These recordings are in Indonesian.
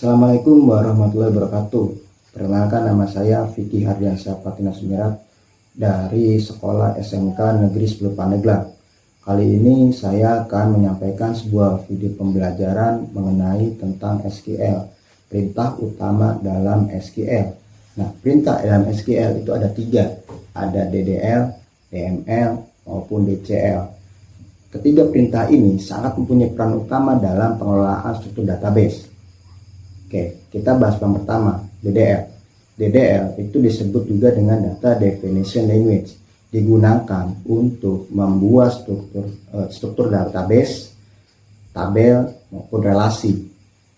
Assalamualaikum warahmatullahi wabarakatuh. Perkenalkan, nama saya Vicky Hardiansyah Patina Sumirat dari Sekolah SMK Negeri 10 Pandeglang. Kali ini saya akan menyampaikan sebuah video pembelajaran mengenai tentang SQL, perintah utama dalam SQL. Nah, perintah dalam SQL itu ada 3, ada DDL, DML, maupun DCL. Ketiga perintah ini sangat mempunyai peran utama dalam pengelolaan struktur database. Oke, kita bahas yang pertama, DDL. DDL itu disebut juga dengan Data Definition Language, digunakan untuk membuat struktur database, tabel maupun relasi.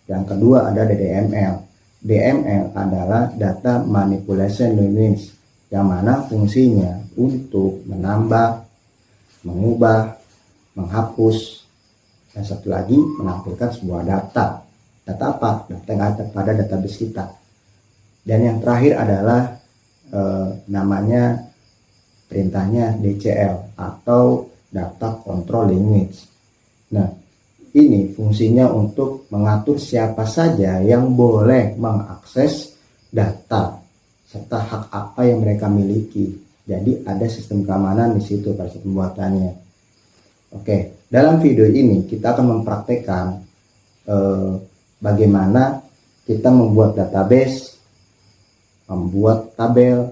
Yang kedua ada DML. DML adalah Data Manipulation Language, yang mana fungsinya untuk menambah, mengubah, menghapus, dan satu lagi menampilkan sebuah data. Data apa? Data yang ada pada database kita. Dan yang terakhir adalah namanya perintahnya DCL atau Data Control Language. Nah, ini fungsinya untuk mengatur siapa saja yang boleh mengakses data serta hak apa yang mereka miliki. Jadi ada sistem keamanan di situ pada pembuatannya. Oke, dalam video ini kita akan mempraktekkan bagaimana kita membuat database, membuat tabel,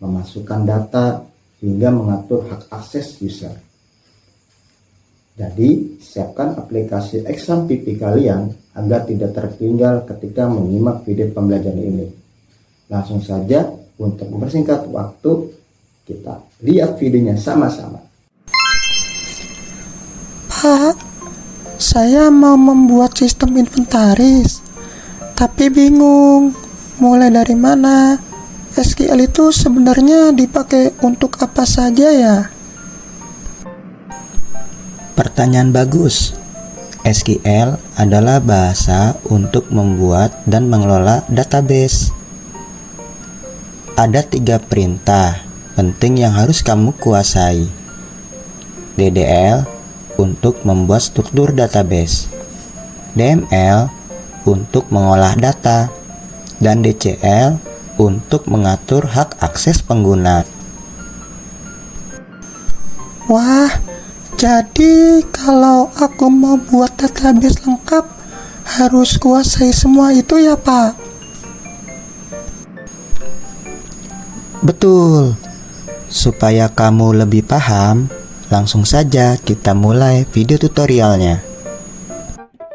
memasukkan data, hingga mengatur hak akses user. Jadi, siapkan aplikasi XAMPP kalian agar tidak tertinggal ketika menyimak video pembelajaran ini. Langsung saja, untuk mempersingkat waktu, kita lihat videonya sama-sama. Pak, saya mau membuat sistem inventaris, tapi bingung mulai dari mana. SQL itu sebenarnya dipakai untuk apa saja ya? Pertanyaan bagus. SQL adalah bahasa untuk membuat dan mengelola database. Ada 3 perintah penting yang harus kamu kuasai. DDL untuk membuat struktur database, DML untuk mengolah data, dan DCL untuk mengatur hak akses pengguna. Wah, jadi kalau aku mau buat database lengkap, harus kuasai semua itu ya Pak? Betul. Supaya kamu lebih paham, langsung saja kita mulai video tutorialnya.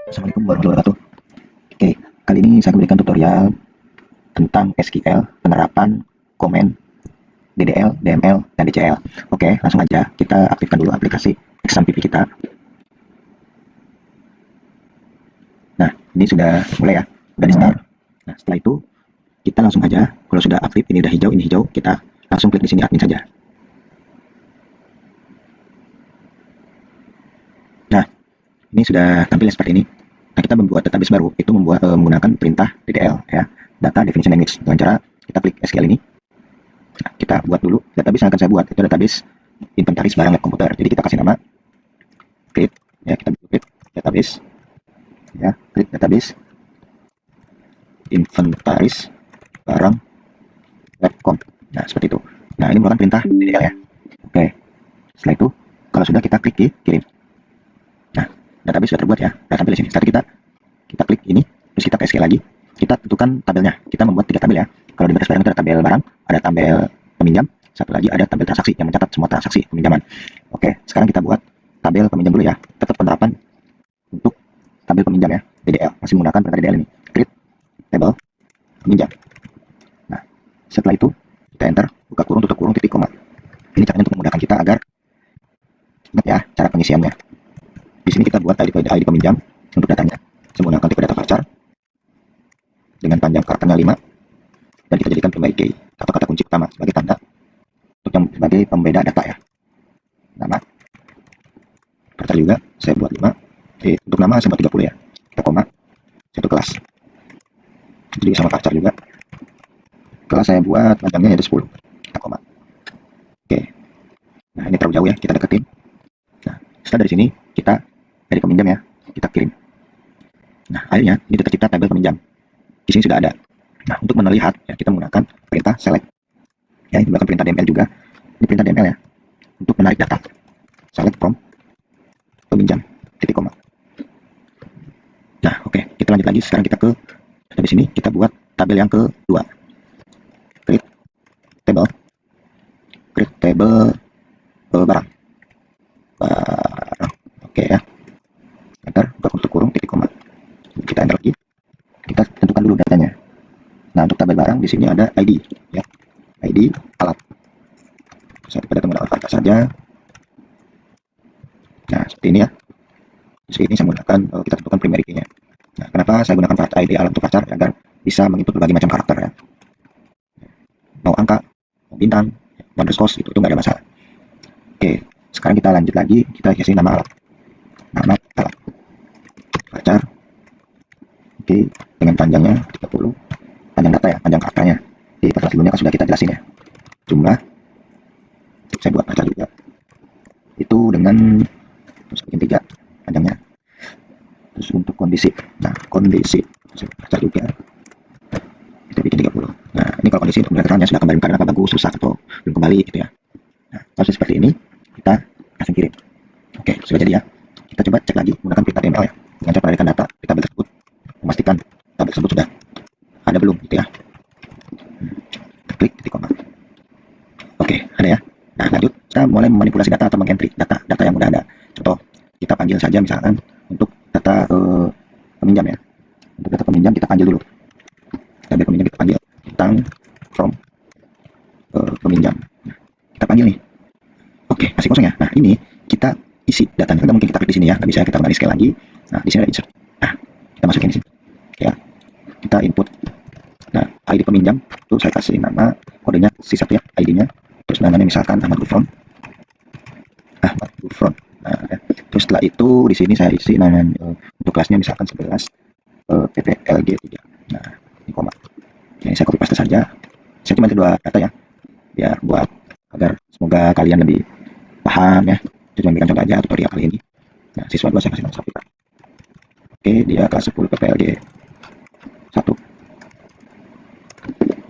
Assalamualaikum warahmatullahi wabarakatuh. Oke, kali ini saya berikan tutorial tentang SQL, penerapan komen DDL, DML, dan DCL. Oke, langsung aja kita aktifkan dulu aplikasi XAMPP kita. Nah, ini sudah mulai ya, sudah di start. Nah, setelah itu kita langsung aja, kalau sudah aktif, ini udah hijau, ini hijau, kita langsung klik di sini admin saja. Ini sudah tampil seperti ini. Nah, kita membuat database baru itu menggunakan perintah DDL ya, Data Definition Language. Dengan cara kita klik SQL ini. Nah, kita buat dulu database yang akan saya buat, itu database inventaris barang lab komputer. Jadi kita kasih nama create ya, kita create database ya, create database inventaris barang lab komp. Nah, seperti itu. Nah, ini merupakan perintah DDL ya. Oke. Setelah itu kalau sudah, kita klik di kirim. Database sudah terbuat ya, sudah tampil di sini. Setelah kita klik ini, terus kita ke SQL lagi, kita tentukan tabelnya. Kita membuat 3 tabel ya. Kalau di database barang itu ada tabel barang, ada tabel peminjam, satu lagi ada tabel transaksi yang mencatat semua transaksi peminjaman. Oke, sekarang kita buat tabel peminjam dulu ya. Tetap penerapan untuk tabel peminjam ya, DDL. Masih menggunakan perintah DDL ini. Create tabel peminjam. Nah, setelah itu kita enter, buka kurung, tutup kurung, titik koma. Ini caranya untuk memudahkan kita agar ingat ya cara pengisiannya. Di sini kita buat ID peminjam untuk datanya. Saya menggunakan tipe data varchar dengan panjang karakternya 5, dan kita jadikan pribadi key atau kata kunci utama sebagai tanda sebagai pembeda data ya. Nama varchar juga saya buat 5. Untuk nama saya buat 30 ya. Kita koma, satu kelas. Jadi sama varchar juga. Kelas saya buat panjangnya yaitu 10. Kita koma. Oke. Nah, ini terlalu jauh ya, kita deketin. Nah, setelah dari sini kita dari peminjam ya, kita kirim. Nah, akhirnya ini data kita tabel peminjam. di sini sudah ada. Nah, untuk melihat ya, kita menggunakan perintah select. Ya, ini menggunakan perintah DML juga. Ini perintah DML ya, untuk menarik data. Select from peminjam, titik koma. Nah, oke, kita lanjut lagi. Sekarang kita ke di sini, kita buat tabel yang kedua. Create table, barang. Oke ya. Enter, untuk kurung, titik koma. Kita enter lagi. Kita tentukan dulu datanya. Nah, untuk tabel barang di sini ada ID, ya. ID alat. Pada teman alat saja. Nah, seperti ini ya. Seperti ini saya menggunakan, kita tentukan primary key-nya. Nah, kenapa saya gunakan ID alat untuk pacar? Agar bisa menginput berbagai macam karakter ya. Mau angka, mau bintang, mau underscore, itu nggak ada masalah. Oke, sekarang kita lanjut lagi. Kita kasih nama alat. Nama alat. Pacar. Oke, dengan panjangnya 30. Panjang data ya, panjang karakternya. Di pasal sebelumnya kan sudah kita jelasin ya. Jumlah. Saya buat pacar juga. Itu dengan terus bikin 3 panjangnya. Terus untuk kondisi. Nah, kondisi saya baca juga. Kita bikin 30. Nah, ini kalau kondisi untuk melihat sudah kembali karena apa, bagus, rusak atau belum kembali gitu ya. Nah, kalau seperti ini kita langsung kirim. Oke, sudah jadi ya. Kita coba cek lagi menggunakan perintah DML ya. Dengan cara menarikan data di tabel tersebut, memastikan tabel tersebut sudah ada belum gitu ya. Kita klik titik koma. Oke, ada ya. Nah, lanjut kita mulai memanipulasi data atau mengentry data yang udah ada. Contoh, kita panggil saja misalkan untuk data peminjam ya. Untuk data peminjam kita panggil dulu. Tabel peminjam kita panggil tentang from peminjam. Nah, kita panggil nih. Oke, masih kosong ya. Nah, ini kita isi datanya. Nggak mungkin kita klik di sini ya. Nggak bisa kita kembali sekali lagi. Nah, di sini ada insert. Nah, kita masukin di sini. Ya, kita input. Nah, ID peminjam itu saya kasih nama, kodenya C1 ya, ID-nya. Terus namanya misalkan Ahmad Gufron. Nah, ya. Terus setelah itu di sini saya isi nama untuk kelasnya misalkan 11 PPLG 3. Nah, ini koma. Ini saya copy paste saja. Saya cuma kedua data ya. Biar buat agar semoga kalian lebih paham ya. Saya cuma berikan contoh aja tutorial kali ini. Nah, siswa 2 saya kasih nama Safira. Oke, dia kelas 10 PPLG 1.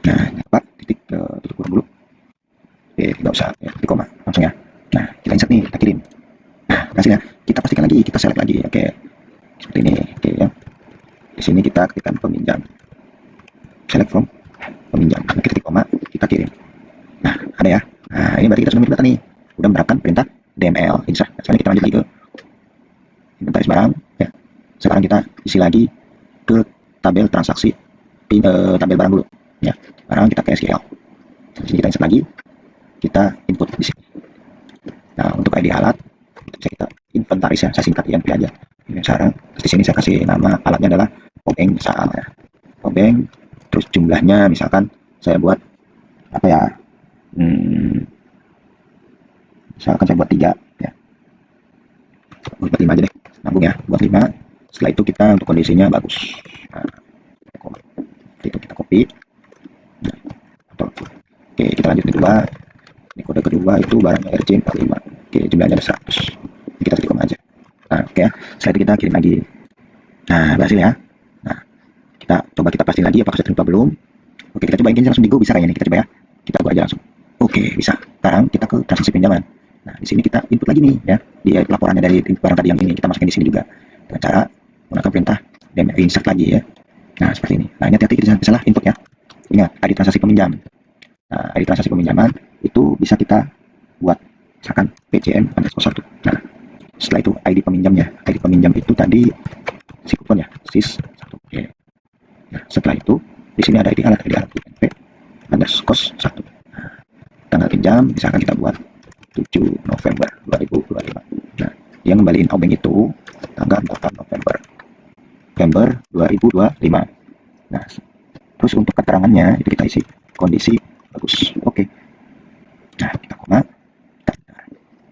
Nah, Pak, titik kurung dulu. Oke, tidak usah ya, titik koma langsung ya. Nah, kita insert nih, kita kirim. Nah, hasilnya kita pastikan lagi, kita select lagi. Oke, seperti ini. Oke ya. Di sini kita ketikkan peminjam. Select from peminjam. Nah, kita titik koma, kita kirim. Nah, ada ya. Nah, ini berarti kita sudah memiliki data nih. Udah menerapkan perintah DML. Insert. Nah, sekarang kita lanjut lagi ke inventaris barang. Ya. Sekarang kita isi lagi ke tabel transaksi, tabel barang dulu. Ya, barang kita ke SQL. Di sini kita insert lagi. Kita input di sini. Nah, untuk ID alat bisa kita inventaris ya, saya singkat INV aja. Ini sekarang di sini saya kasih nama alatnya adalah obeng misal ya. Obeng, terus jumlahnya misalkan saya buat apa ya? Misalkan saya buat 3 ya. Buat 5 aja deh. Nanggung ya, buat 5. Setelah itu kita untuk kondisinya bagus. Nah, itu kita copy. Nah, oke, kita lanjut kedua. Ini kode kedua itu barangnya RJ45. Oke, jumlahnya ada 100. Ini kita titik koma aja. Nah, oke ya. Setelah itu kita kirim lagi. Nah, berhasil ya. Nah, kita coba kita pastiin lagi apakah sudah terima belum. Oke, kita coba ini langsung di go, bisa kayaknya nih. Kita coba ya. Kita go aja langsung. Oke, bisa. Sekarang kita ke transaksi pinjaman. Nah, di sini kita input lagi nih ya. Di laporannya dari barang tadi yang ini kita masukin di sini juga. Dengan cara menggunakan perintah dan insert lagi ya. Nah, seperti ini. Nah, ini hati-hati kita salah input ya. Ingat, ID transaksi peminjam. Nah, ID transaksi peminjaman itu bisa kita buat misalkan PCM _1. Nah, setelah itu ID peminjamnya. ID peminjam itu tadi si kupon ya, SIS1. Oke. Nah, setelah itu di sini ada ID alat INV _1. Nah, tanggal pinjam misalkan kita buat 7 November 2025. Nah, yang ngembaliin obeng itu tanggal 4 November 2025. Nah, terus untuk keterangannya itu kita isi kondisi bagus. Oke. Nah, kita koma.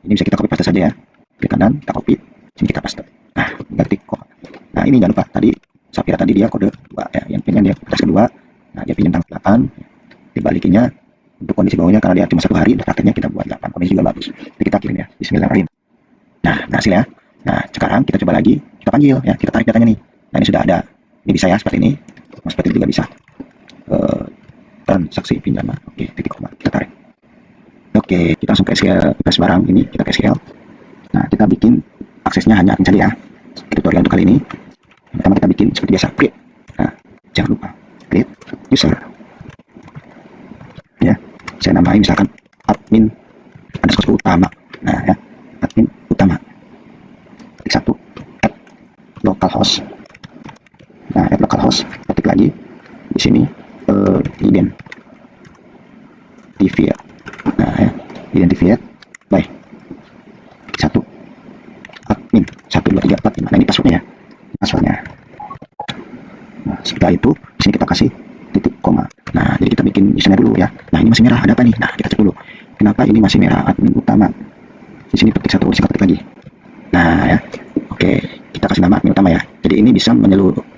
Ini bisa kita copy paste saja ya. Klik kanan, kita copy, sini kita paste. Nah, ganti koma. Nah, ini jangan lupa tadi Safira tadi dia kode 2 ya, yang pinjam dia tes kedua. Nah, dia pinjam tanggal 8. Dibalikinnya untuk kondisi bawahnya karena dia cuma 1 hari, prakteknya kita buat 8. Kondisi juga bagus. Jadi kita kirim ya. Bismillahirrahmanirrahim. Nah, berhasil ya. Nah, sekarang kita coba lagi, kita panggil ya, kita tarik datanya nih. Nah, ini sudah ada. Ini bisa ya seperti ini. Nah, seperti itu juga bisa. Transaksi pinjaman. Oke, titik koma kita tarik. Oke, kita langsung ke SQL request barang ini, kita ke SQL. Nah, kita bikin aksesnya hanya admin saja ya. Di tutorial untuk kali ini, pertama kita bikin seperti biasa, create. Nah, jangan lupa create user. Ya, saya nambahin misalkan admin underscore utama. Nah, ya, admin utama. Ketik satu, add localhost. Nah, add localhost, ketik lagi di sini identifier. Nah, ya, identifier by satu admin 12345. Nah, ini passwordnya ya, passwordnya. Nah, setelah itu di sini kita kasih titik koma. Nah, jadi kita bikin usernya dulu ya. Nah, ini masih merah, ada apa nih? Nah, kita cek dulu. Kenapa ini masih merah? Admin utama. Di sini ketik satu, kita ketik lagi. Nah, ya, oke, kita kasih nama admin utama ya. Jadi ini bisa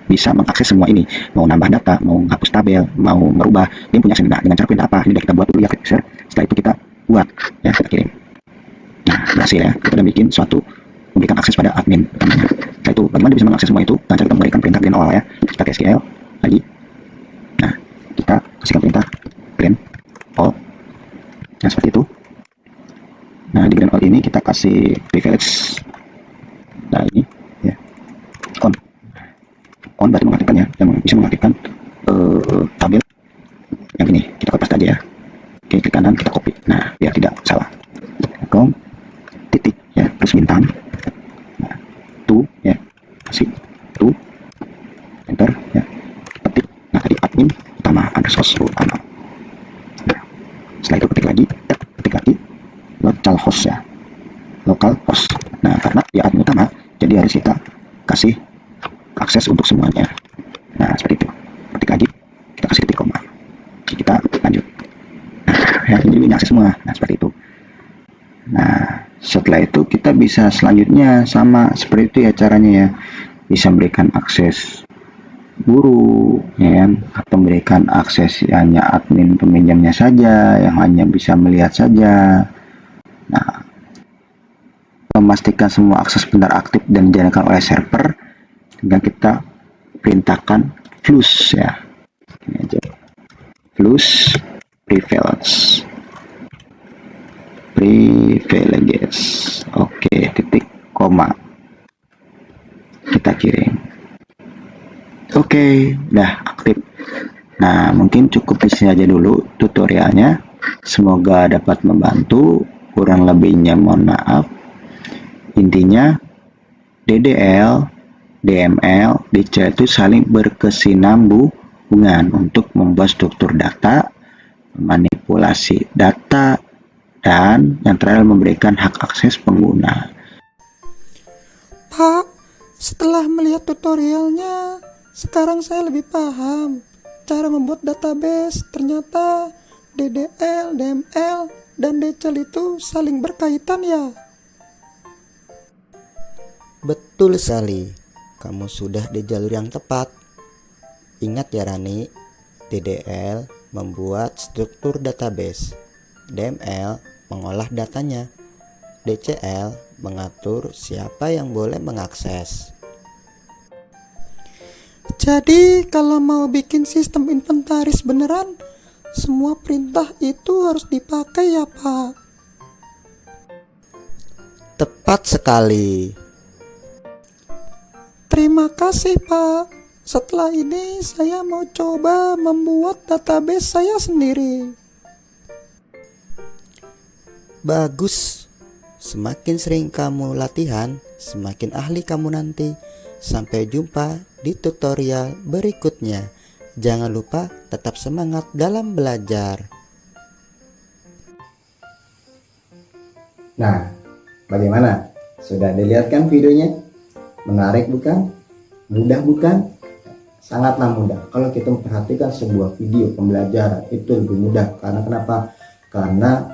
bisa mengakses semua ini, mau nambah data, mau hapus tabel, mau merubah, dia punya akses. Nah, dengan cara perintah apa? Ini udah kita buat dulu ya, user. Setelah itu kita buat ya, kita kirim. Nah, berhasil ya, kita udah bikin suatu memberikan akses pada admin utamanya. Setelah itu bagaimana dia bisa mengakses semua itu? Dengan cara kita memberikan perintah print all ya. Kita ke SQL lagi. Nah, kita kasihkan perintah print all. Nah, seperti itu. Nah, di print all ini kita kasih privilege. Nah, ini ya, on berarti mengaktifkan ya, yang bisa mengaktifkan tabel yang ini. Kita copy paste aja ya. Oke, klik kanan, kita copy. Nah, biar tidak salah. Kom titik ya, plus bintang. Nah, to ya, kasih to, enter ya, ketik. Nah, tadi admin utama underscore utama. Nah, setelah itu ketik lagi localhost ya, localhost. Nah, karena dia admin utama, jadi harus kita kasih akses untuk semuanya. Nah, seperti itu. Ketik lagi, kita kasih titik koma. Kita lanjut. Nah, ya, ini akses semua. Nah, seperti itu. Nah, setelah itu kita bisa selanjutnya sama seperti itu ya caranya ya. Bisa memberikan akses guru, ya kan? Atau memberikan akses hanya admin peminjamnya saja, yang hanya bisa melihat saja. Nah, memastikan semua akses benar aktif dan dijalankan oleh server dengan kita perintahkan flush ya. Ini aja. Flush privileges. Oke, titik koma. Kita kirim. Oke, udah aktif. Nah, mungkin cukup di sini aja dulu tutorialnya. Semoga dapat membantu. Kurang lebihnya mohon maaf. Intinya DDL, DML, DC itu saling berkesinambungan untuk membuat struktur data, manipulasi data, dan yang terakhir memberikan hak akses pengguna. Pak, setelah melihat tutorialnya, sekarang saya lebih paham cara membuat database. Ternyata DDL, DML, dan DCL itu saling berkaitan ya. Betul sekali, kamu sudah di jalur yang tepat. Ingat ya Rani, DDL membuat struktur database, DML mengolah datanya, DCL mengatur siapa yang boleh mengakses. Jadi kalau mau bikin sistem inventaris beneran, semua perintah itu harus dipakai ya Pak? Tepat sekali. Terima kasih Pak. Setelah ini saya mau coba membuat database saya sendiri. Bagus. Semakin sering kamu latihan, semakin ahli kamu nanti. Sampai jumpa di tutorial berikutnya. Jangan lupa tetap semangat dalam belajar. Nah, bagaimana? Sudah dilihat kan videonya? Menarik bukan? Mudah bukan? Sangatlah mudah. Kalau kita memperhatikan sebuah video pembelajaran itu lebih mudah. Karena kenapa? Karena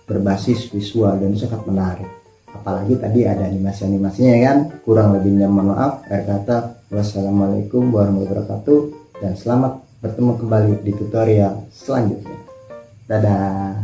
berbasis visual dan sangat menarik. Apalagi tadi ada animasi-animasinya kan? Kurang lebihnya mohon maaf. Akhir kata, wassalamualaikum warahmatullahi wabarakatuh. Dan selamat bertemu kembali di tutorial selanjutnya. Dadah.